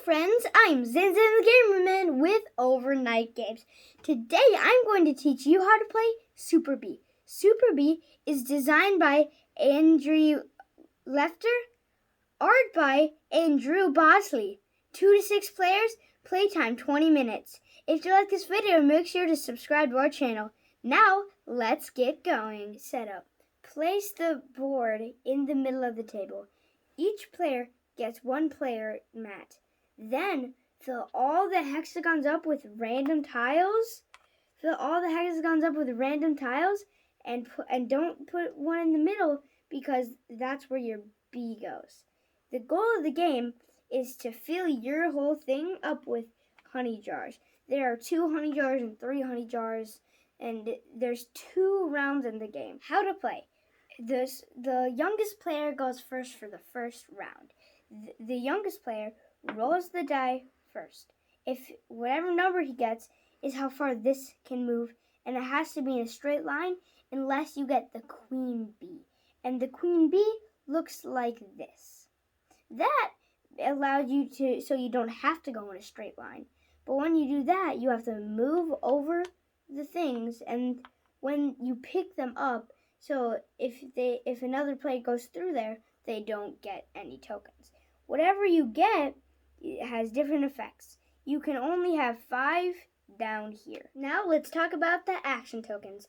friends, I'm Zin the Gamerman with Overnight Games. Today I'm going to teach you how to play Super Bee. Super Bee is designed by Andrei Lefter, art by Andrew Bosley. 2 to 6 players, playtime 20 minutes. If you like this video, make sure to subscribe to our channel. Now, let's get going. Setup. Place the board in the middle of the table. Each player gets one player mat. Then fill all the hexagons up with random tiles. And don't put one in the middle because that's where your bee goes. The goal of the game is to fill your whole thing up with honey jars. There are 2 honey jars and 3 honey jars, and there's 2 rounds in the game. How to play. The youngest player goes first for the first round. The youngest player rolls the die first. If whatever number he gets is how far this can move, and it has to be in a straight line unless you get the queen bee. And the queen bee looks like this. That allows you to, so you don't have to go in a straight line. But when you do that, you have to move over the things, and when you pick them up, so if another player goes through there, they don't get any tokens. Whatever you get, it has different effects. You can only have 5 down here. Now let's talk about the action tokens.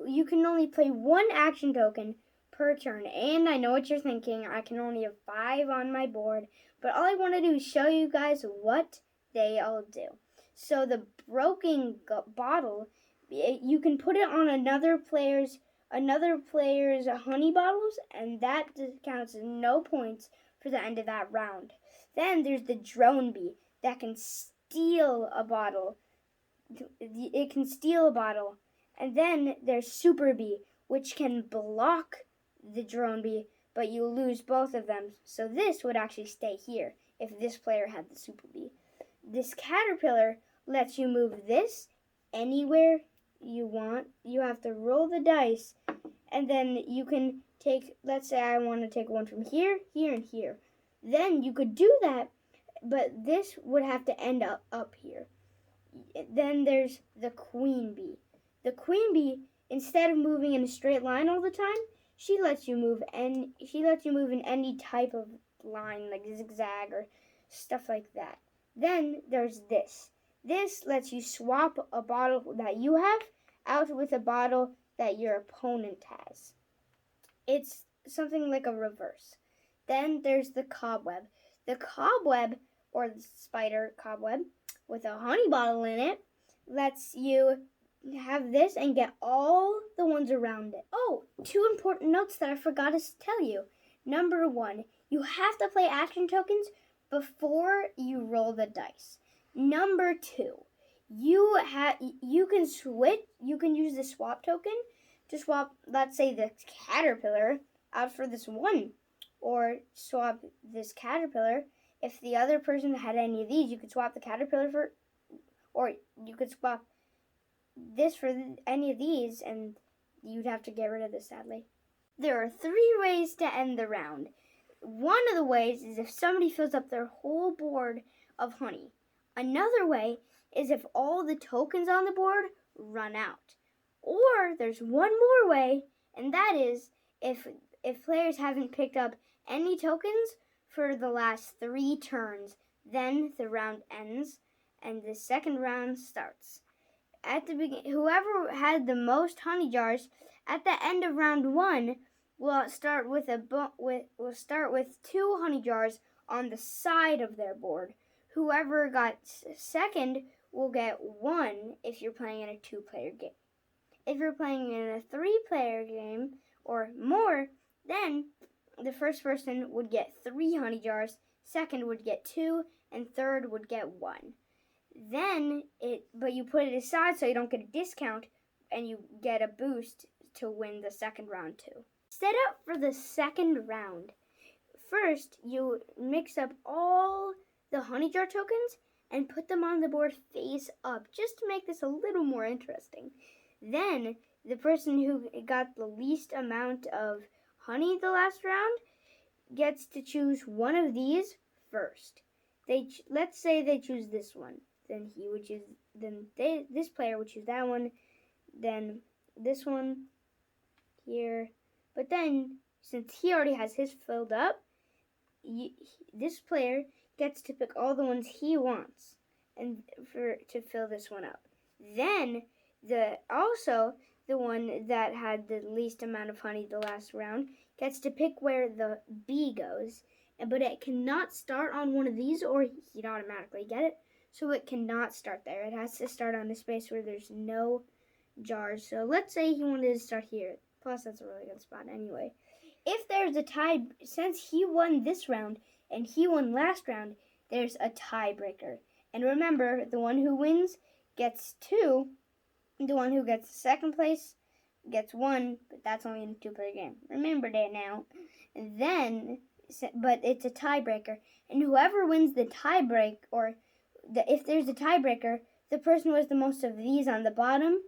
You can only play 1 action token per turn. And I know what you're thinking, I can only have 5 on my board. But all I want to do is show you guys what they all do. So the broken bottle, you can put it on another player's honey bottles, and that counts as no points for the end of that round. Then there's the drone bee that can steal a bottle. It can steal a bottle. And then there's Super Bee, which can block the drone bee, but you lose both of them. So this would actually stay here if this player had the Super Bee. This caterpillar lets you move this anywhere you want. You have to roll the dice, and then you can take, let's say I want to take one from here, here, and here. Then you could do that, but this would have to end up here. Then there's the queen bee. The queen bee, instead of moving in a straight line all the time, she lets you move in any type of line, like zigzag or stuff like that. Then there's this. This lets you swap a bottle that you have out with a bottle that your opponent has. It's something like a reverse. Then there's the cobweb. The cobweb, or the spider cobweb, with a honey bottle in it, lets you have this and get all the ones around it. Oh, 2 important notes that I forgot to tell you. Number 1, you have to play action tokens before you roll the dice. Number 2, you can use the swap token to swap, let's say, the caterpillar out for this one, or swap this caterpillar. If the other person had any of these, you could swap the caterpillar for, or you could swap this for any of these, and you'd have to get rid of this, sadly. There are 3 ways to end the round. One of the ways is if somebody fills up their whole board of honey. Another way is if all the tokens on the board run out. Or there's one more way, and that is if players haven't picked up any tokens for the last 3 turns, then the round ends and the second round starts. At the beginning, whoever had the most honey jars at the end of round 1 will start with 2 honey jars on the side of their board. Whoever got second will get 1 if you're playing in a 2-player game. If you're playing in a 3-player game or more, then the first person would get 3 honey jars, second would get 2, and third would get 1. But you put it aside so you don't get a discount, and you get a boost to win the second round too. Set up for the second round. First, you mix up all the honey jar tokens and put them on the board face up, just to make this a little more interesting. Then, the person who got the least amount of honey the last round gets to choose one of these first. let's say they choose this one. Then he would choose. This player would choose that one. Then this one here. But then, since he already has his filled up, this player gets to pick all the ones he wants, and to fill this one up. Then the one that had the least amount of honey the last round gets to pick where the bee goes, but it cannot start on one of these or he'd automatically get it. So it cannot start there. It has to start on a space where there's no jars. So let's say he wanted to start here. Plus, that's a really good spot anyway. If there's a tie, since he won this round and he won last round, there's a tiebreaker. And remember, the one who wins gets 2. The one who gets second place gets 1, but that's only in a 2-player game. Remember that now. And then, but it's a tiebreaker. And whoever wins the tiebreak, if there's a tiebreaker, the person who has the most of these on the bottom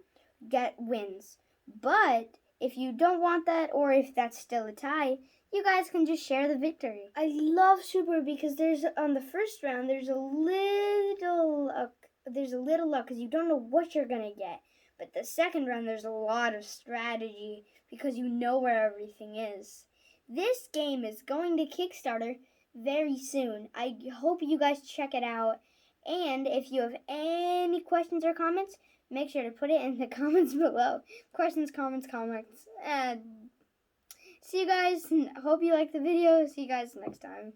wins. But if you don't want that, or if that's still a tie, you guys can just share the victory. I love Super because on the first round, there's a little luck because you don't know what you're going to get. But the second round, there's a lot of strategy because you know where everything is. This game is going to Kickstarter very soon. I hope you guys check it out. And if you have any questions or comments, make sure to put it in the comments below. Questions, comments. And see you guys. Hope you like the video. See you guys next time.